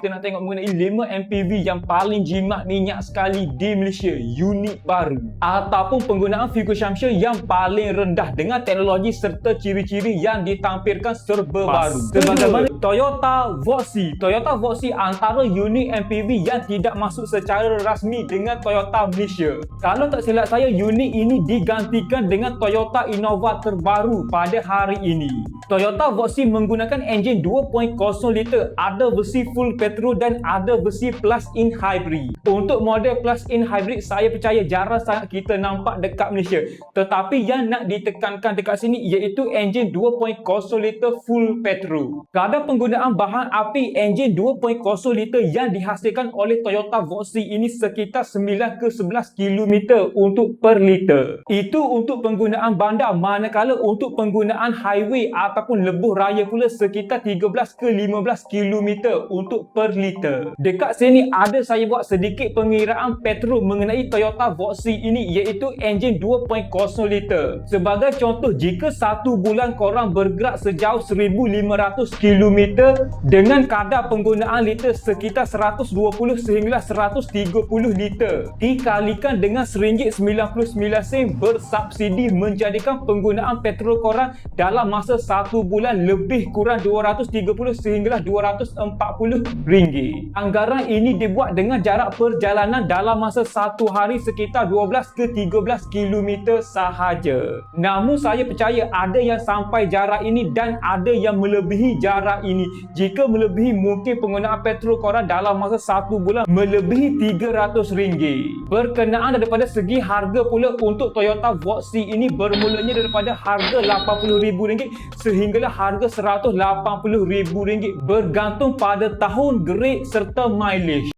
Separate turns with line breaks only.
kita nak tengok mengenai 5 MPV yang paling jimat minyak sekali di Malaysia, unit baru ataupun penggunaan fuel consumption yang paling rendah dengan teknologi serta ciri-ciri yang ditampilkan serba baru. Sebagaimana Toyota Voxy. Toyota Voxy antara unit MPV yang tidak masuk secara rasmi dengan Toyota Malaysia. Kalau tak silap saya, unit ini digantikan dengan Toyota Innova terbaru pada hari ini. Toyota Voxy menggunakan enjin 2.0 liter, ada versi full petrol dan ada versi plug-in hybrid. Untuk model plug-in hybrid, saya percaya jarang sangat kita nampak dekat Malaysia. Tetapi yang nak ditekankan dekat sini iaitu enjin 2.0 liter full petrol. Kadar penggunaan bahan api enjin 2.0 liter yang dihasilkan oleh Toyota Voxy ini sekitar 9 ke 11 km untuk per liter. Itu untuk penggunaan bandar, manakala untuk penggunaan highway ataupun lebuh raya pula sekitar 13 ke 15 km untuk per liter. Dekat sini ada saya buat sedikit pengiraan petrol mengenai Toyota Voxy ini iaitu enjin 2.0 liter. Sebagai contoh, jika satu bulan korang bergerak sejauh 1500 km dengan kadar penggunaan liter sekitar 120 sehingga 130 liter dikalikan dengan RM1.99 bersubsidi menjadikan penggunaan petrol korang dalam masa satu bulan lebih kurang 230 sehingga 240 ringgit. Anggaran ini dibuat dengan jarak perjalanan dalam masa satu hari sekitar 12 ke 13 km sahaja. Namun saya percaya ada yang sampai jarak ini dan ada yang melebihi jarak ini. Jika melebihi, mungkin penggunaan petrol korang dalam masa satu bulan melebihi RM300. Berkenaan daripada segi harga pula, untuk Toyota Voxy ini bermulanya daripada harga RM80,000 sehinggalah harga RM180,000 bergantung pada tahun, grade serta mileage.